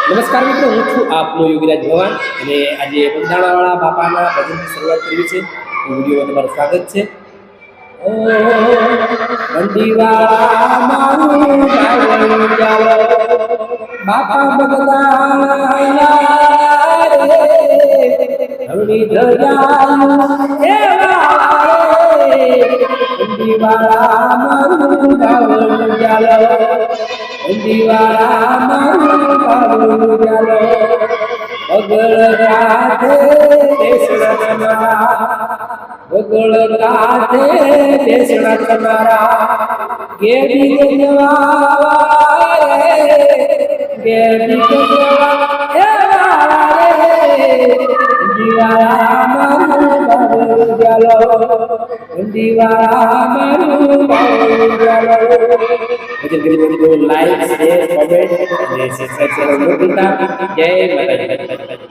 નમસ્કાર મિત્રો, હું છું આપનો યોગીરાજ ભવાન અને આજે બંધાણાવાળા બાપાના ભજનની શરૂઆત કરવી છે. વિડીયોમાં તમારું સ્વાગત છે. ઓ બંદીવાળા મારું ગાયું જાઓ, બાપા બગદાણા રે, હરણી ધજાયું એવા રે, બંદીવાળા મારું ગાયું જાઓ, બંદીવાળા મારું ગાયું જાઓ, બગલ રાધે દેશના તમારા, બગલ રાધે દેશના તમારા, ગેડી ગેવા રે, ગેડી ગેવા એવા રે, બંદીવાળા મારું ગાયું જાઓ, બંદીવાળા મારું ગાયું જાઓ. ભજન કરી દો, લાઈક શેર કમેન્ટ અને સબસ્ક્રાઇબ કરવાનું ન ભૂલતા. જય માતાજી.